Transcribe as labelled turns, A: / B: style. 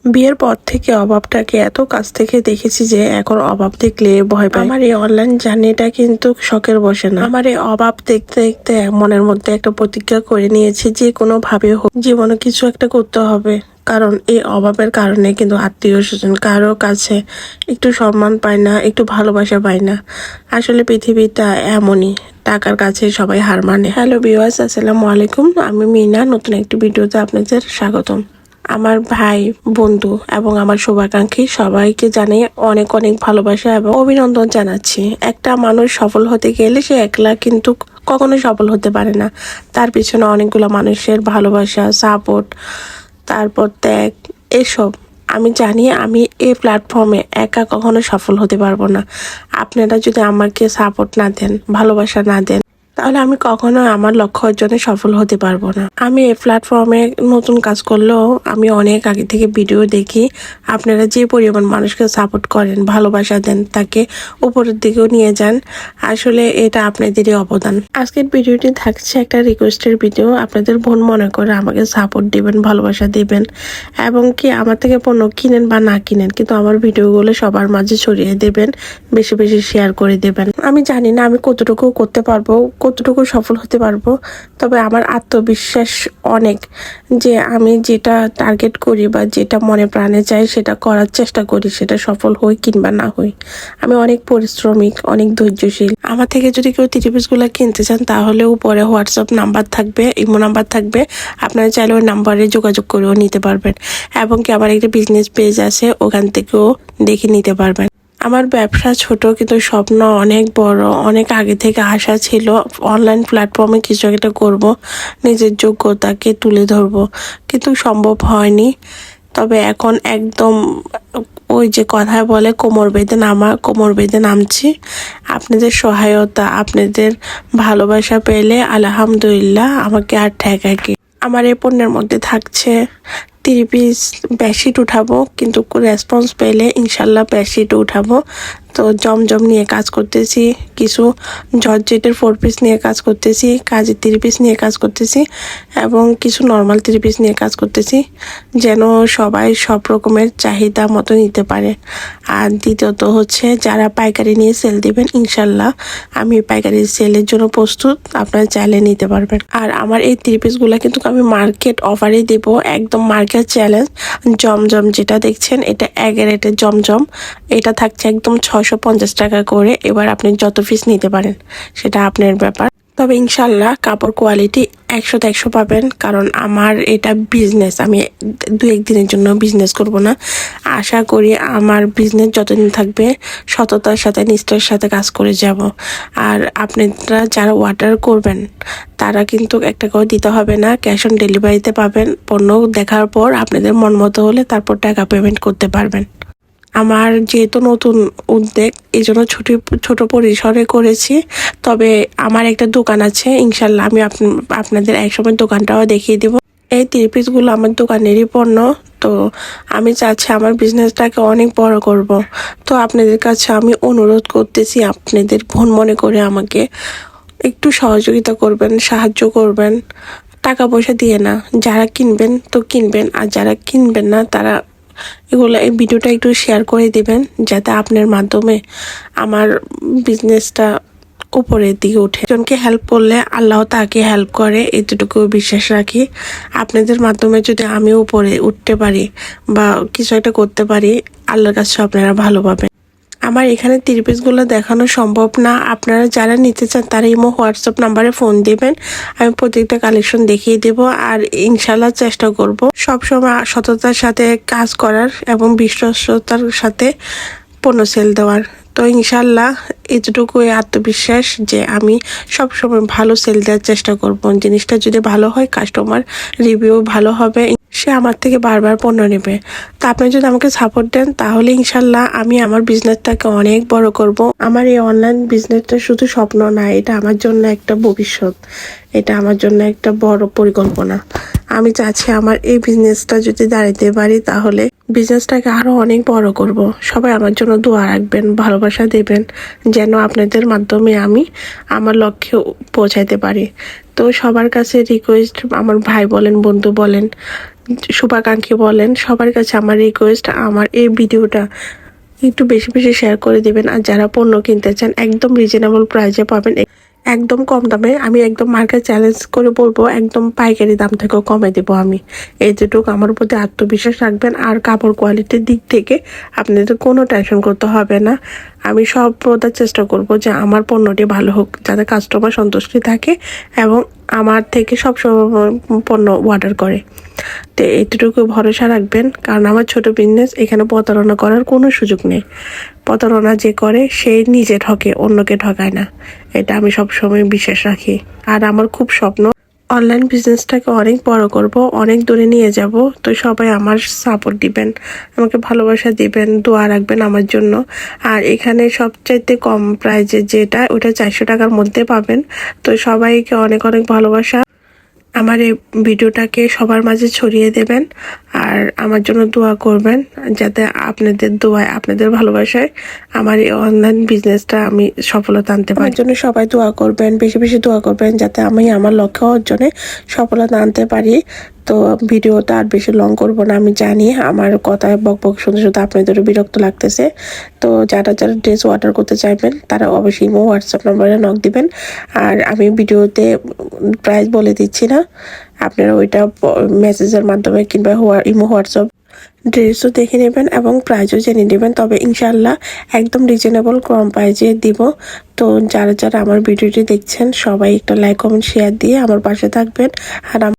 A: বিয়ের পর থেকে অভাবটাকে এত কাছ থেকে দেখেছি যে এখন অভাব দেখলে ভয় পাই। আমার এই অনলাইন জার্নিটা কিন্তু শখের বসে না। আমার এই অভাব দেখতে দেখতে মনের মধ্যে একটা প্রতিজ্ঞা করে নিয়েছি যে কোনো ভাবে হোক জীবনে কিছু একটা করতে হবে। কারণ এই অভাবের কারণে কিন্তু আত্মীয় স্বজন কারো কাছে একটু সম্মান পায় না, একটু ভালোবাসা পায় না। আসলে পৃথিবীটা এমনই, টাকার কাছে সবাই হার মানে। হ্যালো ভিউয়ার্স, আসসালামু আলাইকুম। আমি মিনা, নতুন একটি ভিডিওতে আপনাদের স্বাগতম। আমার ভাই, বন্ধু এবং আমার শুভাকাঙ্ক্ষী সবাইকে জানিয়ে অনেক অনেক ভালোবাসা এবং অভিনন্দন জানাচ্ছি। একটা মানুষ সফল হতে গেলে সে একলা কিন্তু কখনো সফল হতে পারে না। তার পিছনে অনেকগুলো মানুষের ভালোবাসা, সাপোর্ট, তারপর ত্যাগ, এসব আমি জানি। আমি এই প্ল্যাটফর্মে একা কখনো সফল হতে পারবো না। আপনারা যদি আমাকে সাপোর্ট না দেন, ভালোবাসা না দেন, তাহলে আমি কখনো আমার লক্ষ্য অর্জনে সফল হতে পারবো না। আমি এই প্ল্যাটফর্মে নতুন কাজ করলেও আমি অনেক আগে থেকে ভিডিও দেখি। আপনারা যে পরিমাণ মানুষকে সাপোর্ট করেন, ভালোবাসা দেন, তাকে উপরের দিকেও নিয়ে যান। আসলে এটা আপনাদেরই অবদান। আজকের ভিডিওটি থাকছে একটা রিকোয়েস্টের ভিডিও। আপনাদের বোন মনে করে আমাকে সাপোর্ট দিবেন, ভালোবাসা দিবেন এবং কি আমার থেকে পণ্য কিনেন বা না কিনেন, কিন্তু আমার ভিডিওগুলো সবার মাঝে ছড়িয়ে দেবেন, বেশি বেশি শেয়ার করে দেবেন। আমি জানি না আমি কতটুকু করতে পারবো, কতটুকু সফল হতে পারবো, তবে আমার আত্মবিশ্বাস অনেক যে আমি যেটা টার্গেট করি বা যেটা মনে প্রাণে চাই সেটা করার চেষ্টা করি, সেটা সফল হই কিংবা না হই। আমি অনেক পরিশ্রমিক, অনেক ধৈর্যশীল। আমার থেকে যদি কেউ ত্রিপিসগুলো কিনতে চান তাহলে উপরে হোয়াটসঅ্যাপ নাম্বার থাকবে, ইমো নাম্বার থাকবে, আপনারা চাইলে ওই নাম্বারে যোগাযোগ করেও নিতে পারবেন। এবং কি আমার একটা বিজনেস পেজ আছে, ওখান থেকেও দেখে নিতে পারবেন। আমার ব্যবসা ছোট কিন্তু স্বপ্ন অনেক বড়। অনেক আগে থেকে আশা ছিল অনলাইন প্ল্যাটফর্মে কিছু একটা করব, নিজের যোগ্যতাকে তুলে ধরব, কিন্তু সম্ভব হয়নি। তবে এখন একদম ওই যে কথায় বলে কোমর বেঁধে নামছি। আপনাদের সহায়তা, আপনাদের ভালোবাসা পেলে আলহামদুলিল্লাহ, আমাকে আর ঠেকায় কি। আমার এই পণ্যের মধ্যে থাকছে 3 পিস বেডশিট উঠাবো, কিন্তু রেসপন্স পেলে ইনশাল্লাহ বেডশিট উঠাবো। তো জমজম নিয়ে কাজ করতেছি, কিছু জর্জেটের 4 পিস নিয়ে কাজ করতেছি, কাজের 3 পিস নিয়ে কাজ করতেছি এবং কিছু নর্মাল 3 পিস নিয়ে কাজ করতেছি, যেন সবাই সব রকমের চাহিদা মতো নিতে পারে। আর দ্বিতীয়ত হচ্ছে যারা পাইকারি নিয়ে সেল দিবেন, ইনশাল্লাহ আমি পাইকারি সেলের জন্য প্রস্তুত, আপনারা চাইলে নিতে পারবেন। আর আমার এই 3 পিসগুলো কিন্তু আমি মার্কেট অফারে দেব, একদম মার্কেট চ্যালেঞ্জ। জমজম যেটা দেখছেন এটা 1 রেটের জমজম, এটা থাকছে একদম 650 টাকা করে। এবার আপনি যত পিস নিতে পারেন সেটা আপনার ব্যাপার। তবে ইনশাল্লাহ কাপড় কোয়ালিটি 100তে 100 পাবেন, কারণ আমার এটা বিজনেস। আমি 2-1 দিনের জন্য বিজনেস করব না। আশা করি আমার বিজনেস যতদিন থাকবে সততার সাথে, নিষ্ঠার সাথে কাজ করে যাব। আর আপনারা যারা অর্ডার করবেন তারা কিন্তু একটা করে দিতে হবে না, ক্যাশ অন ডেলিভারিতে পাবেন। পণ্য দেখার পর আপনাদের মন মতো হলে তারপর টাকা পেমেন্ট করতে পারবেন। আমার যেহেতু নতুন উদ্যোগ, এই জন্য ছোট পরিসরে করেছি। তবে আমার একটা দোকান আছে, ইনশাল্লাহ আমি আপনাদের একসময় দোকানটাও দেখিয়ে দেব। এই 3 পিসগুলো আমার দোকানেরই পণ্য। তো আমি চাচ্ছি আমার বিজনেসটাকে অনেক বড় করব। তো আপনাদের কাছে আমি অনুরোধ করতেছি, আপনাদের বোন মনে করে আমাকে একটু সহযোগিতা করবেন, সাহায্য করবেন, টাকা পয়সা দিয়ে না। যারা কিনবেন তো কিনবেন, আর যারা কিনবেন না তারা এই ভিডিওটা একটু শেয়ার করে দিবেন, যাতে আপনার মাধ্যমে আমার বিজনেসটা উপরের দিকে উঠে। একজনকে হেল্প করলে আল্লাহ তাকে হেল্প করে, এতটুকু বিশ্বাস রাখি। আপনাদের মাধ্যমে যদি আমি উপরে উঠতে পারি বা কিছু একটা করতে পারি, আল্লাহর কাছে আপনারা ভালো পাবেন। আমার এখানে 3 পিসগুলো দেখানো সম্ভব না। আপনারা যারা নিতে চান তারা ইমো হোয়াটসঅ্যাপ নাম্বারে ফোন দিবেন, আমি প্রত্যেকটা কালেকশন দেখিয়ে দেব। আর ইনশাল্লাহ চেষ্টা করব সবসময় সততার সাথে কাজ করার এবং বিশ্বস্ততার সাথে পণ্য সেল দেওয়ার। তো ইনশাল্লাহ এতটুকুই আত্মবিশ্বাস যে আমি সবসময় ভালো সেল দেওয়ার চেষ্টা করব। জিনিসটা যদি ভালো হয়, কাস্টমার রিভিউ ভালো হবে, সে আমার থেকে বারবার পণ্য নেবে। তা আপনি যদি আমাকে সাপোর্ট দেন তাহলে ইনশাল্লাহ আমি আমার বিজনেসটাকে অনেক বড় করব। আমার এই অনলাইন বিজনেসটা শুধু স্বপ্ন না, এটা আমার জন্য একটা ভবিষ্যৎ, এটা আমার জন্য একটা বড় পরিকল্পনা। আমি চাচ্ছি আমার এই বিজনেসটা যদি দাঁড়াতে পারি তাহলে বিজনেসটাকে আরো অনেক বড় করব। সবাই আমার জন্য দোয়া রাখবেন, ভালোবাসা দেবেন, যেন আপনাদের মাধ্যমে আমি আমার লক্ষ্যে পৌঁছাইতে পারি। তো সবার কাছে রিকোয়েস্ট, আমার ভাই বলেন, বন্ধু বলেন, শুভাকাঙ্ক্ষী বলেন, সবার কাছে আমার রিকোয়েস্ট, আমার এই ভিডিওটা একটু বেশি বেশি শেয়ার করে দিবেন। আর যারা পণ্য কিনতে চান একদম রিজনেবল প্রাইসে পাবেন, একদম কম দামে। আমি একদম মার্কেট চ্যালেঞ্জ করে বলবো, একদম পাইকারি দাম থেকেও কমে দেবো আমি। এইটুকু আমার প্রতি আত্মবিশ্বাস রাখবেন। আর কাপড় কোয়ালিটির দিক থেকে আপনাদের কোনো টেনশন করতে হবে না। আমি সব প্রদার চেষ্টা করব যে আমার পণ্যটি ভালো হোক, যাতে কাস্টমার সন্তুষ্টি থাকে এবং আমার থেকে সব সময় পণ্য অর্ডার করে। তো এইটুকু ভরসা রাখবেন, কারণ আমার ছোট বিজনেস, এখানে প্রতারণা করার কোনো সুযোগ নেই। প্রতারণা যে করে সে নিজে ঠকে, অন্যকে ঠকায় না। এটা আমি সবসময় বিশ্বাস রাখি। আর আমার খুব স্বপ্ন অনলাইন বিজনেসটাকে অনেক বড় করব, অনেক দূরে নিয়ে যাব। তো সবাই আমার সাপোর্ট দিবেন, আমাকে ভালোবাসা দিবেন, দোয়া রাখবেন আমার জন্য। আর এখানে সবচাইতে কম প্রাইজে যেটা, ওটা 400 টাকার মধ্যে পাবেন। তো সবাইকে অনেক অনেক ভালোবাসা। আমার এই ভিডিওটাকে সবার মাঝে ছড়িয়ে দেবেন আর আমার জন্য দোয়া করবেন, যাতে আপনাদের দোয়ায়, আপনাদের ভালোবাসায় আমার এই অনলাইন বিজনেসটা আমি সফলতা আনতে পারি। আমার জন্য সবাই দোয়া করবেন, বেশি বেশি দোয়া করবেন, যাতে আমি আমার লক্ষ্য অর্জনে সফলতা আনতে পারি। তো ভিডিওটা আর বেশি লং করব না, আমি জানি আমার কথায় বক বক শুনতে শুনতে আপনাদেরও বিরক্ত লাগতেছে। তো যারা যারা ড্রেস অর্ডার করতে চাইবেন তারা অবশ্যই ইমো হোয়াটসঅ্যাপ নম্বরে নক দিবেন। আর আমি ভিডিওতে প্রাইস বলে দিচ্ছি না, আপনারা ওইটা মেসেজের মাধ্যমে কিংবা ইমো হোয়াটসঅ্যাপ ড্রেসও দেখে নেবেন এবং প্রাইজও জেনে নেবেন। তবে ইনশাল্লাহ একদম রিজনেবল কম প্রাইজে দিব। তো যারা যারা আমার ভিডিওটি দেখছেন সবাই একটা লাইক কমেন্ট শেয়ার দিয়ে আমার পাশে থাকবেন। আর